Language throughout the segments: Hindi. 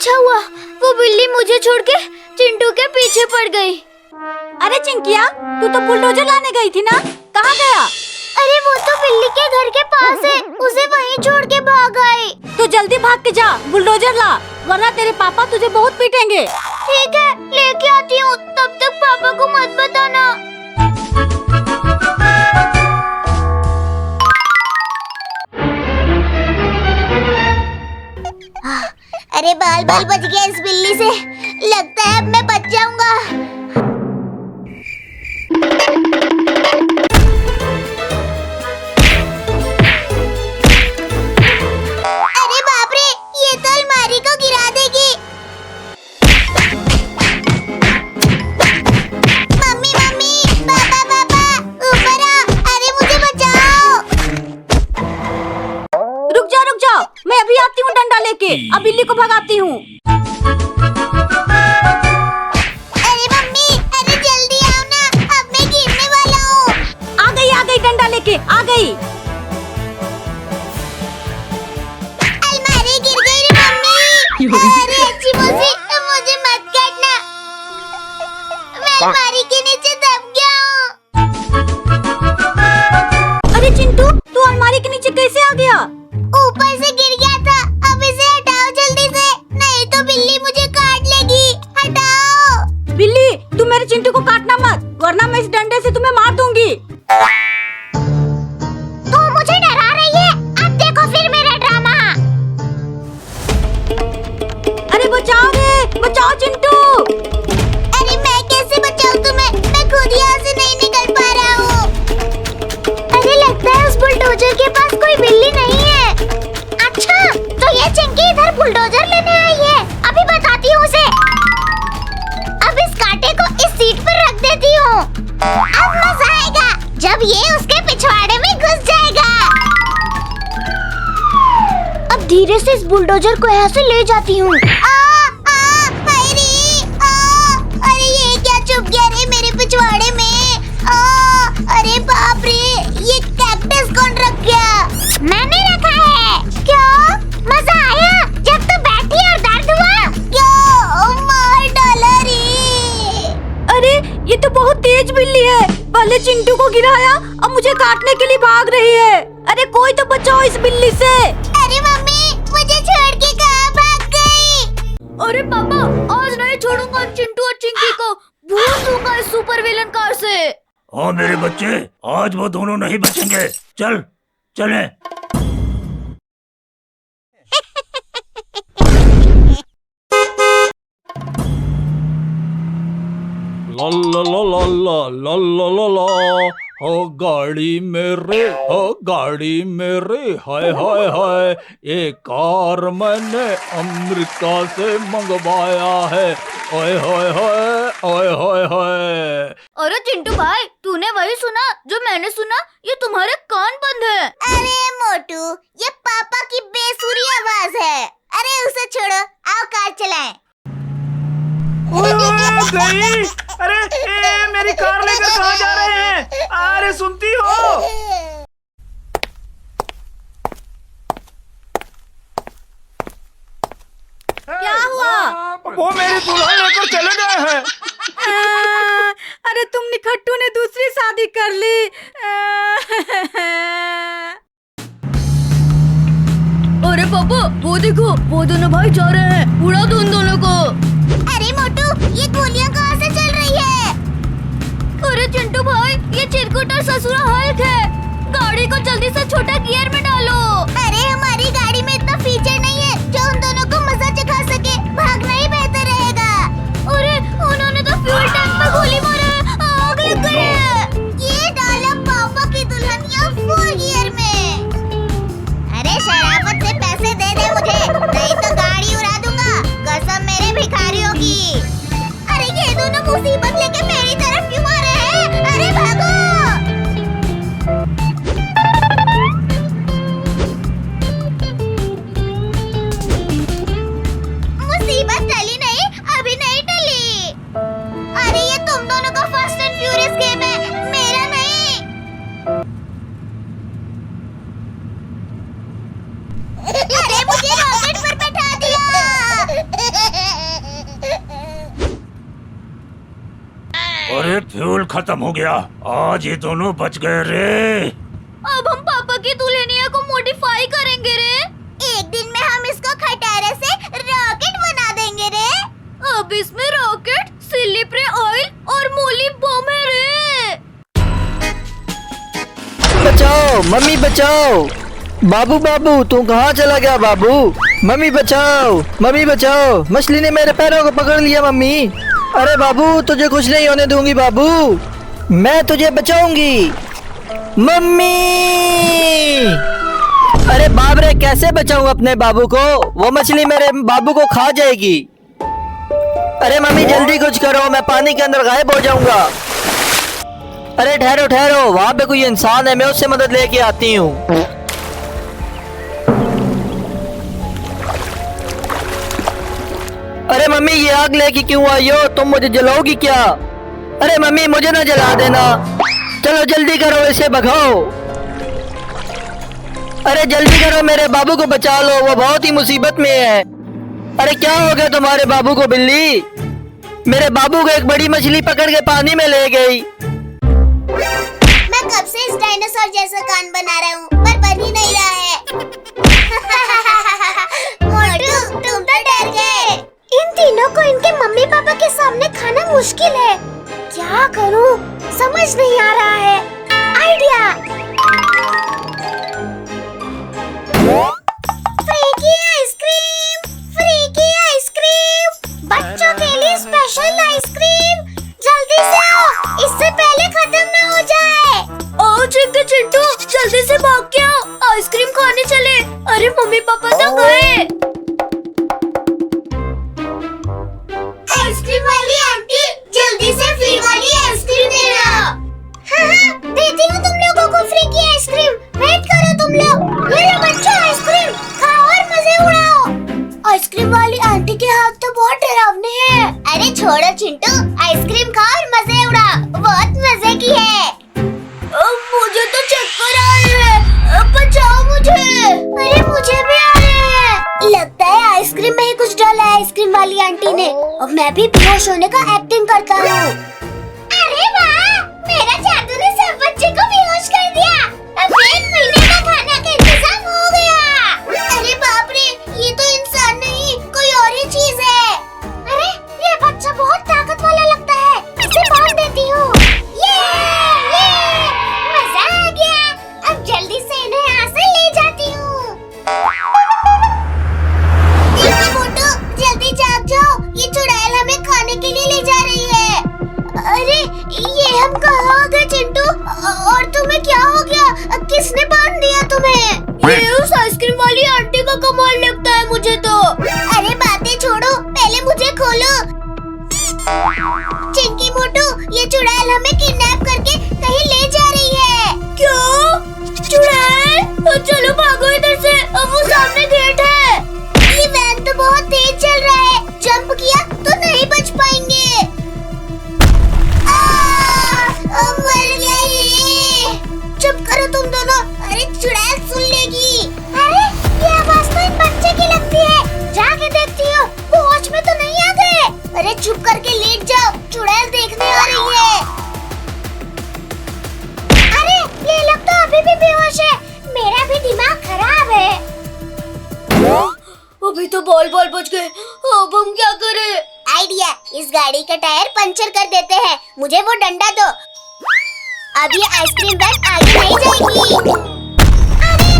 अच्छा हुआ वो बिल्ली मुझे छोड़ के चिंटू के पीछे पड़ गई। अरे चिंकिया, तू तो बुलडोजर लाने गई थी ना, कहाँ गया? अरे वो तो बिल्ली के घर के पास है, उसे वहीं छोड़ के भाग आई। तू जल्दी भाग के जा, बुलडोजर ला, वरना तेरे पापा तुझे बहुत पीटेंगे। ठीक है, लेके आती हूँ, तब तक पापा को मत बताना। अरे बाल बच गया इस बिल्ली से, लगता है अब मैं बच जाऊंगा। अरे बाप रे, ये तो अलमारी को गिरा देगी। मम्मी मम्मी, पापा ऊपर आओ, अरे मुझे बचाओ। रुक जाओ, मैं अभी आती हूँ डंडा लेके, अब बिल्ली को भगाती हूँ। अरे मम्मी, अरे जल्दी आओ ना, अब मैं गिरने वाला हूँ। आ गई डंडा लेके, आ गई। अलमारी गिर गई रे मम्मी। अरे अच्छी मौसी, मुझे मत काटना, मैं अलमारी के नीचे दब गया हूँ। अरे चिंटू, तू अलमारी के नीचे कैसे आ गया? ऊपर से गिर गया था, अब इसे हटाओ जल्दी से, नहीं तो बिल्ली मुझे काट लेगी। हटाओ। बिल्ली, तू मेरे चिंटू को काटना मत, वरना मैं इस डंडे से तुम्हें मार दूंगी। तू मुझे डरा रही है, अब देखो फिर मेरा ड्रामा। अरे बचाओ चिंटू। अरे मैं कैसे बचाऊं तुम्हें, मैं खुद यहाँ से नहीं निकल पा रहा हूँ। अरे लगता है उस बुलडोजर के पास कोई बिल्ली नहीं है। अच्छा, तो ये चिंकी इधर बुलडोजर लेने आई है, अभी बताती हूँ उसे। अब इस कांटे को इस सीट पर रख देती हूँ, अब मजा आएगा जब ये उसके पिछवाड़े में घुस जाएगा। अब धीरे से इस बुलडोजर को यहाँ से ले जाती हूँ। अरे ये क्या छुप गया रे मेरे पिछवाड़े में। अरे बाप रे, ये कैक्टस कौन रख गया? मैंने रखा है। क्यों, मजा आया जब तू बैठी और दर्द हुआ? क्यों मार डाला रे? अरे ये तो बहुत तेज बिल्ली है, पहले चिंटू को गिराया, अब मुझे काटने के लिए भाग रही है। अरे कोई तो बचाओ इस बिल्ली से। अरे मम्मी, मुझे छोड़ के कहाँ भाग गई? अरे पापा, आज नहीं छोड़ूंगा चिंटू और चिंकी को, भूल दूंगा इस सुपर विलन कार से। हाँ मेरे बच्चे, आज वो दोनों नहीं बचेंगे, चले। ला ला ला ला ला ला ला ला हो गाड़ी मेरे हाय हाय हाय, ये कार मैंने अमेरिका से मंगवाया है, ओए होए होए ओए होए होए। अरे चिंटू भाई, तूने वही सुना जो मैंने सुना? ये तुम्हारे कान बंद है। अरे मोटू, ये पापा की बेसुरी आवाज है। अरे उसे छोड़ो, आओ कार चलाएं। अरे मेरी कार लेकर कहाँ जा रहे हैं? अरे सुनती हो? क्या हुआ? वो मेरी दुल्हन लेकर चले गए हैं। अरे तुम निखट्टू ने दूसरी शादी कर ली। अरे पापा, वो देखो, वो दोनों भाई जा रहे हैं, उड़ा दो उन दोनों को। अरे मोटू, ये गोलियां कहाँ से चल रही है? अरे चिंटू भाई, ये चिरकुट और ससुरा हल्क है, गाड़ी को जल्दी से छोटा गियर में डालो। अरे हमारी गाड़ी में इतना फीचर नहीं है जो उन दोनों को मजा चखा सके, भागना ही बेहतर रहेगा। अरे उन्होंने तो फ्यूल टैंक पे गोली मारा है, आग लग गई है। ये डाला पापा की दुल्हनिया फुल गियर में। अरे शराफत से पैसे दे दे मुझे, नहीं तो गाड़ी उड़ा दूंगा, कसम मेरे भिखारियों की। अरे ये दोनों मुसीबत लेके मेरी तरफ क्यों आ रहे हैं? अरे भागो। फ्यूल खत्म हो गया। आज ये दोनों बच गए रे। अब हम पापा की दुल्हनिया को मॉडिफाई करेंगे रे। एक दिन में हम इसको खटारे से रॉकेट बना देंगे रे। अब इसमें रॉकेट, सिल्ली ऑयल और मूली बम है रे। बचाओ मम्मी बचाओ। बाबू बाबू तू कहाँ चला गया बाबू? मम्मी बचाओ, मम्मी बचाओ, मछली ने मेरे पैरों को पकड़ लिया मम्मी। अरे बाबू तुझे कुछ नहीं होने दूंगी बाबू, मैं तुझे बचाऊंगी मम्मी। अरे बाप रे कैसे बचाऊं अपने बाबू को, वो मछली मेरे बाबू को खा जाएगी। अरे मम्मी जल्दी कुछ करो, मैं पानी के अंदर गायब हो जाऊंगा। अरे ठहरो ठहरो, वहाँ पे कोई इंसान है, मैं उससे मदद लेके आती हूँ। अरे मम्मी ये आग लेके क्यों आई हो, तुम मुझे जलाओगी क्या? अरे मम्मी मुझे ना जला देना, चलो जल्दी करो इसे भगाओ। अरे जल्दी करो मेरे बाबू को बचा लो, वो बहुत ही मुसीबत में है। अरे क्या हो गया तुम्हारे बाबू को बिल्ली? मेरे बाबू को एक बड़ी मछली पकड़ के पानी में ले गई। मैं कब से इस डायनासोर जैसा कान बना रहा हूँ पर बन ही नहीं रहा है। मोटू तुम तो डर गए। इन तीनों को इनके मम्मी पापा के सामने खाना मुश्किल है, क्या करूँ समझ नहीं आ रहा है। आइडिया, फ्री की आइसक्रीम, फ्री की आइसक्रीम, बच्चों के लिए स्पेशल आइसक्रीम, जल्दी से आओ इससे पहले खत्म ना हो जाए। आओ चिंटू चिंटू जल्दी से भाग के आओ, आइसक्रीम खाने चले। अरे मम्मी पापा तो गए। आइसक्रीम वाली आंटी जल्दी से फ्री वाली आइसक्रीम देना। हाँ, देती हूँ तुम लोगों को फ्री की आइसक्रीम, वेट करो तुम लोग। ये लो बच्चों आइसक्रीम खाओ और मजे उड़ाओ। आइसक्रीम वाली आंटी के हाथ तो बहुत डरावने हैं। अरे छोड़ो चिंटू, आइसक्रीम खाओ और मजे उड़ाओ, बहुत मजे की है। मुझे तो चक्कर आ रहे हैं, बचाओ मुझे। अरे मुझे भी आ रहे हैं। लगता है आइसक्रीम में ही कुछ डाला है आइसक्रीम वाली आंटी ने। अब मैं भी बेहोश होने का एक्टिंग करता हूँ। अरे वाह, मेरा जादू ने सब बच्चे को बेहोश कर दिया। अब 1 महीने का खाना का इंतजाम हो गया। अरे बाप रे, ये तो इंसान नहीं कोई और ही चीज है। अरे ये बच्चा बहुत ताकत वाला लगता है, इसे बांध देती हूँ। ये मजा आ गया, अब जल्दी से इन्हें यहाँ से ले जाती हूँ। देखो मोटू जल्दी जाग जाओ, ये चुड़ैल हमें खाने के लिए ले जा रही है। अरे ये हम कहाँ आ गए चिंटू, और तुम्हें क्या हो गया, किसने बांध दिया तुम्हें? ये उस आइसक्रीम वाली आंटी का कमाल लगता है मुझे तो। अरे बातें छोड़ो, पहले मुझे खोलो। चिंकी मोटू, ये चुड़ैल हमें किडनैप करके कहीं ले जा रही है। क्या चुड़ैल? चलो भागो इधर से, अब वो सामने गेट है। ये वैन तो बहुत तेज चल रहा है, जंप किया तो नहीं बच पाएंगे। मर गया ये। चुप करो तुम दोनों, अरे चुड़ैल सुन लेगी। अरे ये आवाज तो इन बच्चे की लगती है, जाके देखती हो वो होश में तो नहीं आ गए। अरे चुप करके लेट जाओ, चुड़ैल देखने आ रही है। अरे ये लोग तो अभी भी बेहोश है, मेरा भी दिमाग खराब है। अभी तो बॉल बच गए, अब हम क्या करें? आइडिया, इस गाड़ी का टायर पंचर कर देते हैं, मुझे वो डंडा दो। अब ये आइसक्रीम वैन आगे नहीं जाएगी। अरे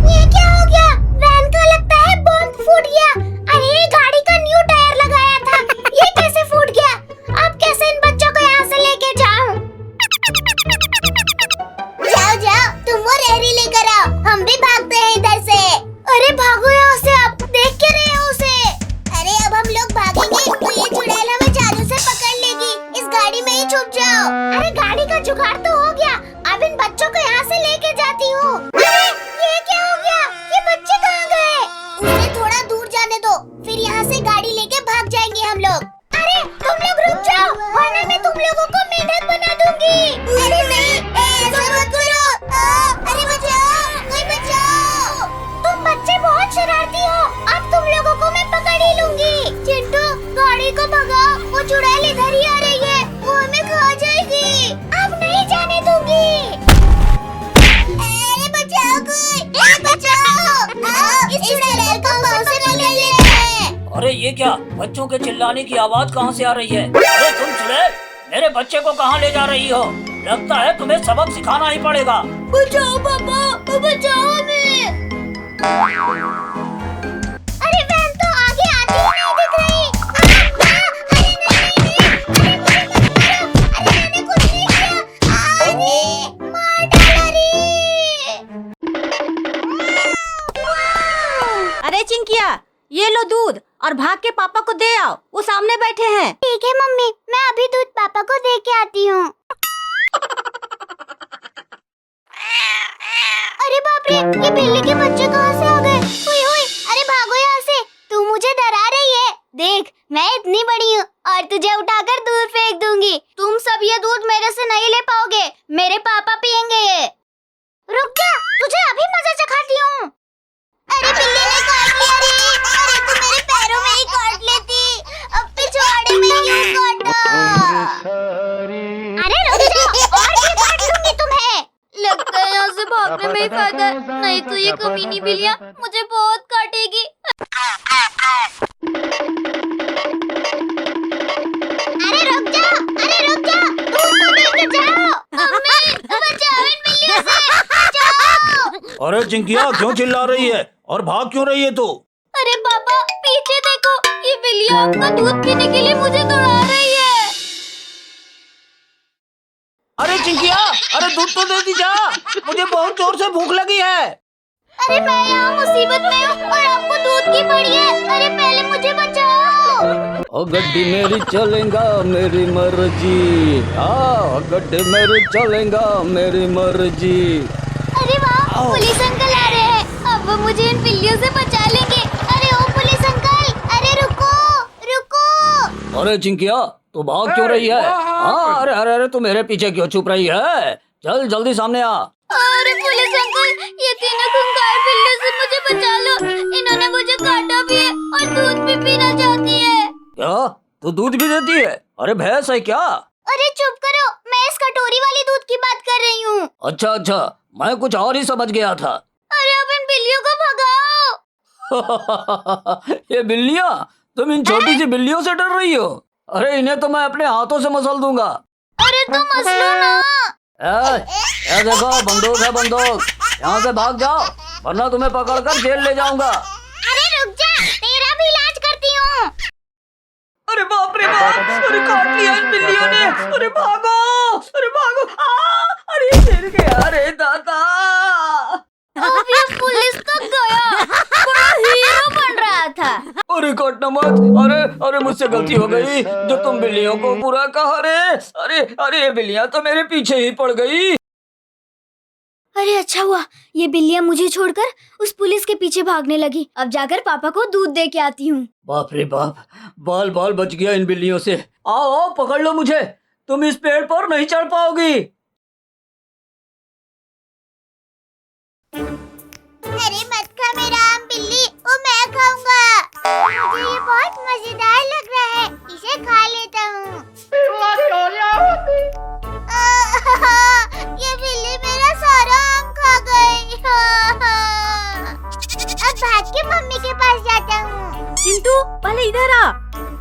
ये क्या हो गया, वैन का लगता है बॉम्ब फूट गया। अरे गाड़ी का न्यू टायर लगाया था, ये कैसे फूट गया? अब कैसे इन बच्चों को यहाँ से लेके जाऊं? जाओ तुम वो रेहड़ी लेकर आओ, हम भी भागते हैं इधर से। अरे भागो यहाँ से, आप देख के रहे हो उसे। अरे अब हम लोग भागेंगे तो ये चुड़ैल हमें जादू से पकड़ लेगी, इस गाड़ी में ही छुप जाओ। अरे गाड़ी का जुगाड़ तो हो गया, अब इन बच्चों को यहाँ से लेके जाती हूँ। अरे ये क्या हो गया, ये बच्चे कहाँ गए? उन्हें थोड़ा दूर जाने दो, फिर यहाँ से गाड़ी लेके भाग जाएंगे हम लोग। अरे तुम लोग रुक जाओ, वरना मैं तुम लोगों को मेंढक बना दूंगी। अरे नहीं, ऐसा मत करो। अरे बचाओ, कोई बचाओ। तुम बच्चे बहुत शरारती अरे ये क्या, बच्चों के चिल्लाने की आवाज कहाँ से आ रही है? अरे तुम चुड़ैल, मेरे बच्चे को कहाँ ले जा रही हो? लगता है तुम्हें सबक सिखाना ही पड़ेगा। बचाओ पापा, बचाओ हमें। अरे वैन तो आगे आती ही नहीं दिख रही। अरे नहीं, अरे मैंने कुछ नहीं किया। अरे मार डाला रे। अरे चिंकिया, ये लो दूध और भाग के पापा को दे आओ, वो सामने बैठे हैं। ठीक है मम्मी, मैं अभी दूध पापा को दे के आती हूँ। अरे बाप रे, ये बिल्ली के बच्चे कहाँ से आ गए? हुई हुई, अरे भागो यहाँ से, तू मुझे डरा रही है। देख, मैं इतनी बड़ी हूँ और तुझे उठाकर दूर फेंक दूंगी। तुम सब ये दूध मेरे से नहीं ले पाओगे, मेरे पापा पियेंगे ये। रुक जा, तुझे अभी मजा चखाती हूँ। अरे बिल्ली ने काट लिया रे। अरे तू मेरे पैरों में ही काट लेती, अब पिछवाड़े में क्यों काटा? अरे रुक जा, और भी काट लूंगी तुम्हें। लगता है यहाँ से भागने में ही फायदा है, नहीं तो ये कमीनी बिल्लियाँ मुझे बहुत काटेगी। अरे रुक जा, दूध तो लेके जाओ। मम्मी, बचाओ इन बिल्लियों से, बचाओ। अरे चिंकिया, क्यों चिल्ला रही है और भाग क्यों रही है तू? अरे पापा, पीछे देखो, ये बिल्लियाँ आपका दूध पीने के लिए मुझे दौड़ा रही है। अरे चिंकिया, अरे दूध तो दे दी जा, मुझे बहुत जोर से भूख लगी है। अरे मैं यहाँ मुसीबत में हूँ और आपको दूध की पड़ी है। अरे पहले मुझे बचाओ। ओ गड्डी मेरी चलेगा मेरी मर्जी, हाँ गड्डी मेरी चलेगा मेरी मर्जी। अरे वाह, पुलिस अंकल आ रहे हैं, अब वो मुझे इन बिल्लियों से बचा लेंगे। अरे ओ पुलिस अंकल, अरे रुको रुको। अरे चिंकिया, तू भाग क्यों रही है? हाँ, अरे अरे अरे, तू मेरे पीछे क्यों छुप रही है? चल जल्दी सामने आ। अरे पुलिस अंकल, ये तीनों खूंखार बिल्लियों से मुझे बचा लो, इन्होंने मुझे काटा भी है और दूध भी पीना चाहती है। क्या तू दूध भी देती है? अरे भैंस है क्या? अरे चुप करो, मैं इस कटोरी वाली दूध की बात कर रही हूँ। अच्छा अच्छा, मैं कुछ और ही समझ गया था। अरे अब इन बिल्लियों को भगाओ। ये बिल्लियाँ, तुम इन छोटी सी बिल्लियों से डर रही हो? अरे इन्हें तो मैं अपने हाथों से मसल दूंगा। अरे तुम मसलो ना। ए देखो, बंदूक है बंदूक, यहाँ से भाग जाओ वरना तुम्हें पकड़कर जेल ले जाऊंगा। अरे रुक जा, तेरा भी इलाज करती हूँ। अरे बाप रे बाप, अरे काट लिया इन बिल्लियों ने। अरे भागो, अरे भागो, अरे गिर गया, अरे दादा। अब ये पुलिस तक गया, बड़ा हीरो बन रहा था। अरे काटना मत, अरे अरे मुझसे गलती हो गई जो तुम बिल्लियों को बुरा कहा रे। अरे अरे ये बिल्लियाँ तो मेरे पीछे ही पड़ गई। अरे अच्छा हुआ, ये बिल्लियाँ मुझे छोड़कर उस पुलिस के पीछे भागने लगी। अब जाकर पापा को दूध दे के आती हूँ। बाप रे बाप, बाल बाल बच गया इन बिल्लियों से। आओ आओ, पकड़ लो मुझे, तुम इस पेड़ पर नहीं चढ़ पाओगी। अरे मत खा मेरा आम बिल्ली, वो मैं खाऊंगा। मुझे ये बहुत मजेदार लग रहा है, इसे खा लेता हूँ। ये बिल्ली मेरा सारा आम खा गई। अब भाग के मम्मी के पास जाता हूँ। चिंटू, पहले इधर आ।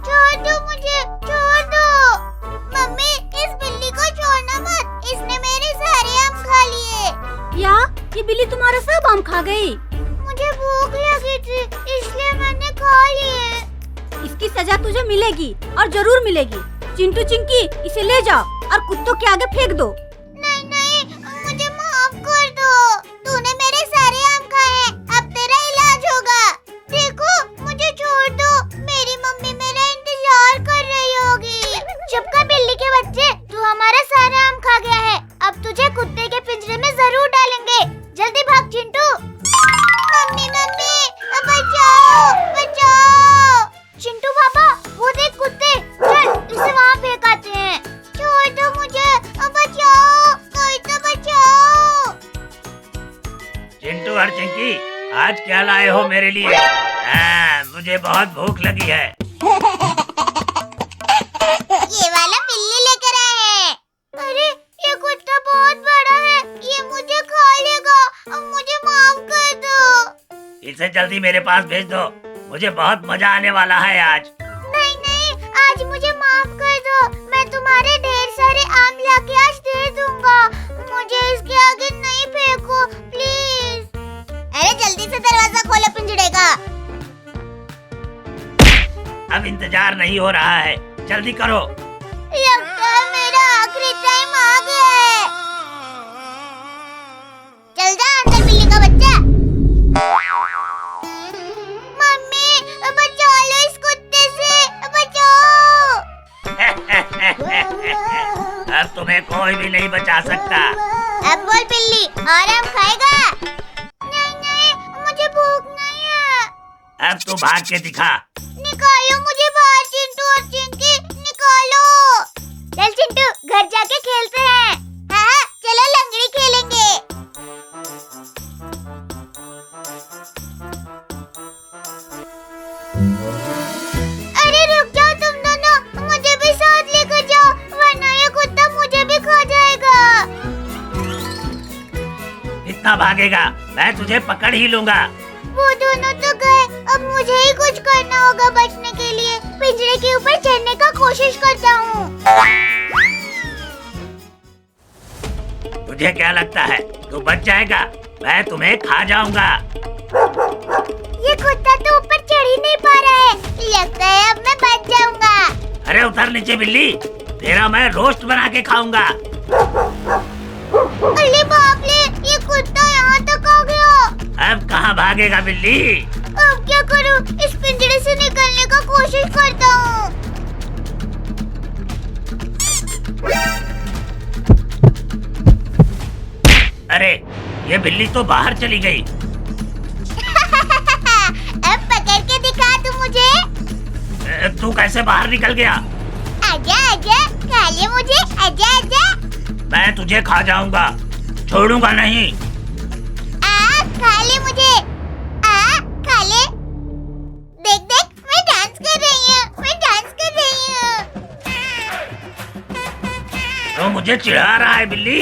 छोड़ दो मुझे, छोड़ दो। मम्मी, इस बिल्ली को छोड़ना मत, इसने मेरे सारे आम खा लिए। क्या ये बिल्ली तुम्हारा सब आम खा गई? मुझे भूख लगी थी, इसलिए मैंने खा लिए। इसकी सजा तुझे मिलेगी और जरूर मिलेगी। चिंटू चिंकी, इसे ले जाओ और कुत्तों के आगे फेंक दो। नहीं नहीं, मुझे माफ कर दो। तूने मेरे सारे आम खाए हैं, अब तेरा इलाज होगा। देखो, मुझे छोड़ दो, मेरी मम्मी मेरा इंतजार कर रही होगी। चुपका बिल्ली के बच्चे, तू हमारा सारा आम खा गया है, अब तुझे कुत्ते के पिंजरे में जरूर डालेंगे। जल्दी भाग चिंटू। मम्मी मम्मी, बचाओ बचाओ। चिंटू पापा, वो देख कुत्ते, चल इसे वहाँ फेंक आते हैं। छोड़ दो मुझे, बचाओ, कोई तो बचाओ। चिंटू और चिंकी, आज क्या लाए हो मेरे लिए? मुझे बहुत भूख लगी है। ये वाला बिल्ली लेकर आए हैं। अरे ये कुत्ता बहुत बड़ा है, ये मुझे खा लेगा, अब मुझे माफ कर दो। इसे जल्दी मेरे पास भेज दो। मुझे बहुत मजा आने वाला है आज। नहीं नहीं, आज मुझे माफ कर दो। मैं तुम्हारे ढेर सारे आम लाके आज दे दूंगा। मुझे इसके आगे नहीं फेंको प्लीज। अरे जल्दी से दरवाजा खोलो पिंजड़े का। अब इंतजार नहीं हो रहा है, जल्दी करो। लगता है मेरा आखिरी टाइम आ गया है। चल जा अंदर बिल्ली का बच्चा। मम्मी बचा लो इस कुत्ते से, बचाओ। अब तुम्हें कोई भी नहीं बचा सकता। अब बोल बिल्ली, आराम खाएगा? नहीं नहीं, मुझे भूख नहीं है। अब तू भाग के दिखा। निकालो मुझे बाहर चिंटू और चिंकी, निकालो। चल चिंटू घर जाके खेलते हैं। हाँ चलो लंगड़ी खेलेंगे। अरे रुक जाओ तुम दोनों, मुझे भी साथ लेकर जाओ वरना ये कुत्ता मुझे भी खा जाएगा। कितना भागेगा, मैं तुझे पकड़ ही लूंगा। वो दोनों तो गए, अब मुझे ही कुछ करना होगा बचने के लिए। पिंजरे के ऊपर चढ़ने का कोशिश करता हूँ। तुझे क्या लगता है तू बच जाएगा? मैं तुम्हें खा जाऊंगा। ये कुत्ता तो ऊपर चढ़ ही नहीं पा रहा है। लगता है अब मैं बच जाऊंगा। अरे उतर नीचे बिल्ली, तेरा मैं रोस्ट बना के खाऊंगा। अरे बाप रे, ये कुत्ता यहाँ तक आ गया। अब कहाँ भागेगा बिल्ली? अब क्या करूँ? इस पिंजरे से निकलने का कोशिश करता हूँ। अरे ये बिल्ली तो बाहर चली गई। अब पकड़ के दिखा तू मुझे। तू कैसे बाहर निकल गया? आजा आजा, खा ले मुझे, आजा आजा। मैं तुझे खा जाऊंगा, छोड़ूंगा नहीं। खा ले मुझे, खा ले। देख देख मैं डांस कर रही हूँ, मैं डांस कर रही हूँ। तो मुझे चिढ़ा रहा है बिल्ली।